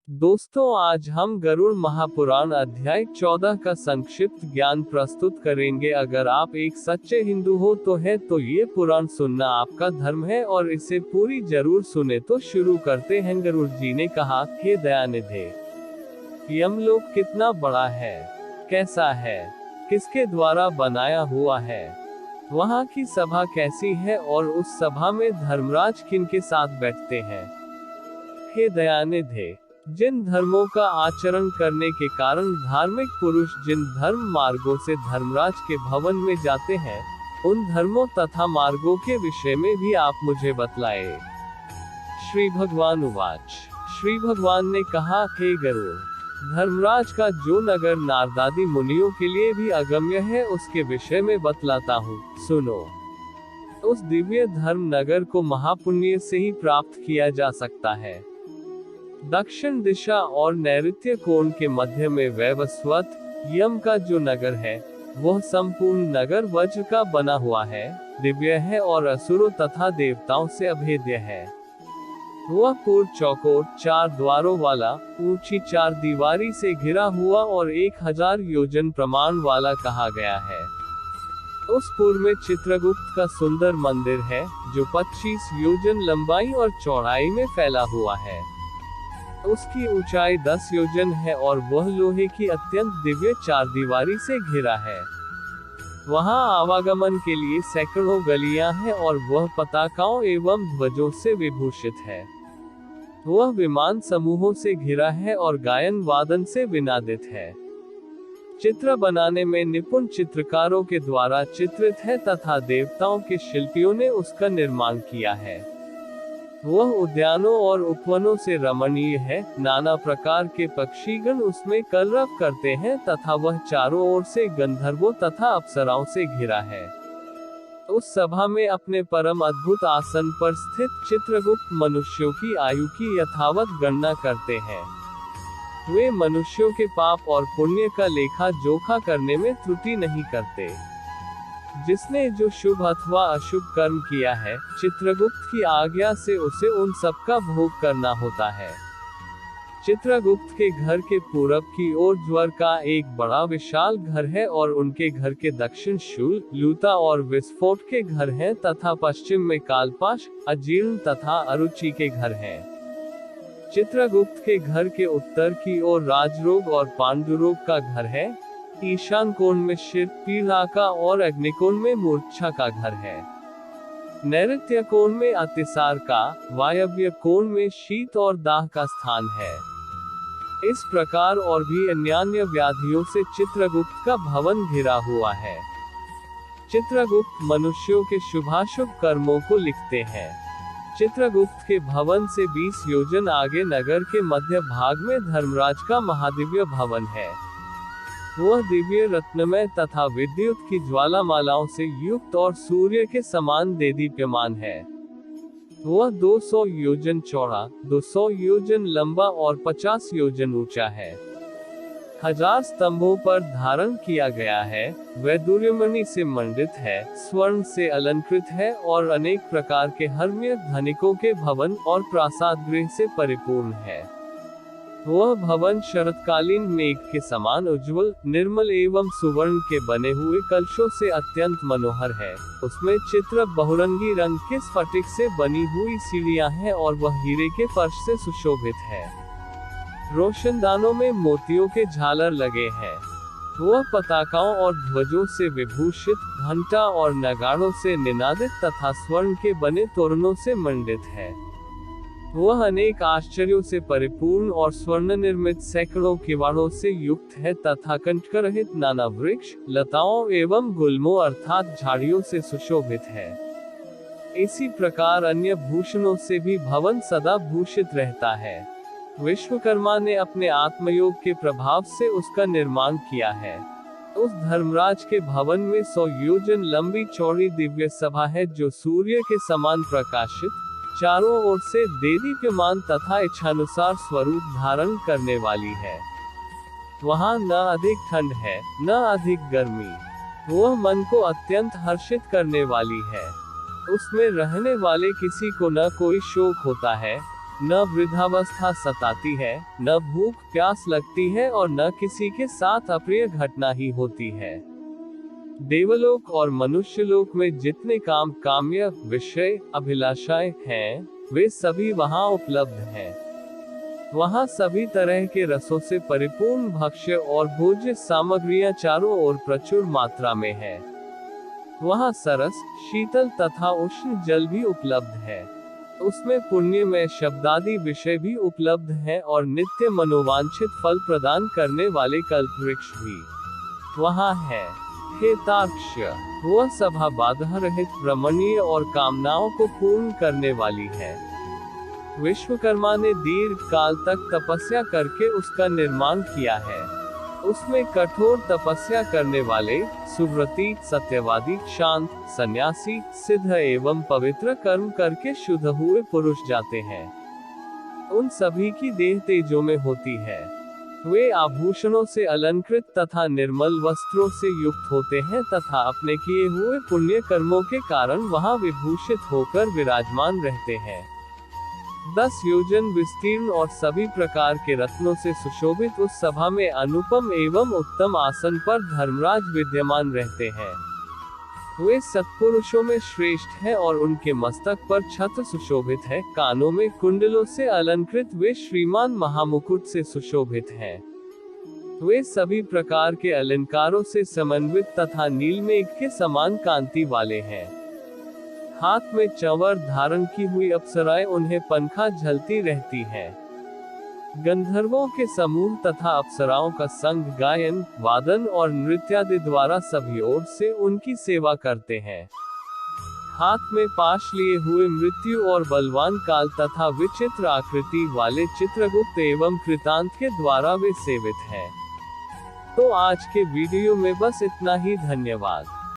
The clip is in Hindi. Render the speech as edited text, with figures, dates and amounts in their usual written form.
दोस्तों, आज हम गरुड़ महापुराण अध्याय 14 का संक्षिप्त ज्ञान प्रस्तुत करेंगे। अगर आप एक सच्चे हिंदू हो तो ये पुराण सुनना आपका धर्म है और इसे पूरी जरूर सुने। तो शुरू करते हैं। गरुड़ जी ने कहा, हे दयानिधे, यमलोक कितना बड़ा है, कैसा है, किसके द्वारा बनाया हुआ है, वहाँ की सभा कैसी है और उस सभा में धर्मराज किनके साथ बैठते हैं। हे दयानिधे, जिन धर्मों का आचरण करने के कारण धार्मिक पुरुष जिन धर्म मार्गों से धर्मराज के भवन में जाते हैं, उन धर्मों तथा मार्गों के विषय में भी आप मुझे बतलाए। श्री भगवान उवाच। श्री भगवान ने कहा, हे गरुड़, धर्मराज का जो नगर नारदादि मुनियों के लिए भी अगम्य है, उसके विषय में बतलाता हूँ, सुनो। उस दिव्य धर्म नगर को महापुण्य से ही प्राप्त किया जा सकता है। दक्षिण दिशा और नैऋत्य कोण के मध्य में वैवस्वत यम का जो नगर है, वह संपूर्ण नगर वज्र का बना हुआ है, दिव्य है और असुरों तथा देवताओं से अभेद्य है। वह पूर्व चौकोर 4 द्वारों वाला, ऊंची 4 दीवारी से घिरा हुआ और 1000 योजन प्रमाण वाला कहा गया है। उस पूर्व में चित्रगुप्त का सुंदर मंदिर है, जो 25 योजन लंबाई और चौड़ाई में फैला हुआ है। उसकी ऊंचाई 10 योजन है और वह लोहे की अत्यंत दिव्य 4 दीवारी से घिरा है। वहां आवागमन के लिए सैकड़ों गलियां हैं और वह पताकाओं एवं ध्वजों से विभूषित है। वह विमान समूहों से घिरा है और गायन वादन से विनादित है। चित्र बनाने में निपुण चित्रकारों के द्वारा चित्रित है तथा देवताओं के शिल्पियों ने उसका निर्माण किया है। वह उद्यानों और उपवनों से रमणीय है, नाना प्रकार के पक्षीगण उसमें कलरव करते हैं तथा वह चारों ओर से गंधर्वों तथा अप्सराओं से घिरा है। उस सभा में अपने परम अद्भुत आसन पर स्थित चित्रगुप्त मनुष्यों की आयु की यथावत गणना करते हैं। वे मनुष्यों के पाप और पुण्य का लेखा जोखा करने में त्रुटि नहीं करते। जिसने जो शुभ अथवा अशुभ कर्म किया है, चित्रगुप्त की आज्ञा से उसे उन सब का भोग करना होता है। चित्रगुप्त के घर के पूरब की ओर ज्वर का एक बड़ा विशाल घर है और उनके घर के दक्षिण शूल, लूता और विस्फोट के घर हैं तथा पश्चिम में कालपाश, अजीर्ण तथा अरुचि के घर हैं। चित्रगुप्त के घर के उत्तर की ओर राजरोग और पांडुरोग का घर है। ईशान कोण में शिर, पीढ़ा का और अग्निकोण में मूर्छा का घर है। नैऋत्य कोण में अतिसार का, वायव्य कोण में शीत और दाह का स्थान है। इस प्रकार और भी अन्यान्य व्याधियों से चित्रगुप्त का भवन घिरा हुआ है। चित्रगुप्त मनुष्यों के शुभाशुभ कर्मों को लिखते हैं। चित्रगुप्त के भवन से 20 योजन आगे नगर के मध्य भाग में धर्मराज का महादिव्य भवन है। वह दिव्य रत्नमय तथा विद्युत की ज्वालामालाओं से युक्त और सूर्य के समान देदीप्यमान है। वह 200 योजन चौड़ा, 200 योजन लंबा और 50 योजन ऊंचा है। 1000 स्तंभों पर धारण किया गया है। वैदुर्यमणि से मंडित है, स्वर्ण से अलंकृत है और अनेक प्रकार के हर्म्य धनिकों के भवन और प्रासाद गृह से परिपूर्ण है। वह भवन शरतकालीन मेघ के समान उज्ज्वल, निर्मल एवं सुवर्ण के बने हुए कलशों से अत्यंत मनोहर है। उसमें चित्र बहुरंगी रंग के स्फटिक से बनी हुई सीढ़ियां हैं और वह हीरे के फर्श से सुशोभित है। रोशनदानों में मोतियों के झालर लगे हैं। वह पताकाओं और ध्वजों से विभूषित, घंटा और नगाड़ों से निनादित तथा स्वर्ण के बने तोरणों से मंडित है। वह अनेक आश्चर्यों से परिपूर्ण और स्वर्ण निर्मित सैकड़ों किवाड़ों से युक्त है तथा कंटकरहित नाना वृक्ष, लताओं एवं गुल्मों अर्थात झाड़ियों से सुशोभित है। इसी प्रकार अन्य भूषणों से भी भवन सदा भूषित रहता है। विश्वकर्मा ने अपने आत्मयोग के प्रभाव से उसका निर्माण किया है। उस धर्मराज के भवन में 100 योजन लंबी चौड़ी दिव्य सभा है, जो सूर्य के समान प्रकाशित, चारों ओर से देदीप्यमान तथा इच्छानुसार स्वरूप धारण करने वाली है। वहां न अधिक ठंड है, न अधिक गर्मी। वह मन को अत्यंत हर्षित करने वाली है। उसमें रहने वाले किसी को न कोई शोक होता है, न वृद्धावस्था सताती है, न भूख प्यास लगती है और न किसी के साथ अप्रिय घटना ही होती है। देवलोक और मनुष्यलोक में जितने काम्य विषय अभिलाषाएं हैं, वे सभी वहां उपलब्ध हैं। वहां सभी तरह के रसों से परिपूर्ण भक्ष्य और भोज्य सामग्रियां चारों ओर प्रचुर मात्रा में है। वहां सरस, शीतल तथा उष्ण जल भी उपलब्ध है। उसमें पुण्यमय शब्दादि विषय भी उपलब्ध हैं और नित्य मनोवांछित फल प्रदान करने वाले कल्प वृक्ष भी वहां है। हे तार्क्ष्य, वह सभा बाधा रहित, रमणीय और कामनाओं को पूर्ण करने वाली है। विश्वकर्मा ने दीर्घ काल तक तपस्या करके उसका निर्माण किया है। उसमें कठोर तपस्या करने वाले, सुव्रती, सत्यवादी, शांत, सन्यासी, सिद्ध एवं पवित्र कर्म करके शुद्ध हुए पुरुष जाते हैं। उन सभी की देह तेजो में होती है। वे आभूषणों से अलंकृत तथा निर्मल वस्त्रों से युक्त होते हैं तथा अपने किए हुए पुण्य कर्मों के कारण वहां विभूषित होकर विराजमान रहते हैं। 10 योजन विस्तीर्ण और सभी प्रकार के रत्नों से सुशोभित उस सभा में अनुपम एवं उत्तम आसन पर धर्मराज विद्यमान रहते हैं। वे सत्पुरुषों में श्रेष्ठ हैं और उनके मस्तक पर छत्र सुशोभित है। कानों में कुंडलों से अलंकृत वे श्रीमान महामुकुट से सुशोभित हैं। वे सभी प्रकार के अलंकारों से समन्वित तथा नीलमेघ के समान कांति वाले हैं। हाथ में चंवर धारण की हुई अप्सराएं उन्हें पंखा झलती रहती हैं। गंधर्वों के समूह तथा अप्सराओं का संग गायन, वादन और नृत्यादि द्वारा सभी ओर से उनकी सेवा करते हैं। हाथ में पाश लिए हुए मृत्यु और बलवान काल तथा विचित्र आकृति वाले चित्रगुप्त एवं कृतांत के द्वारा वे सेवित हैं। तो आज के वीडियो में बस इतना ही। धन्यवाद।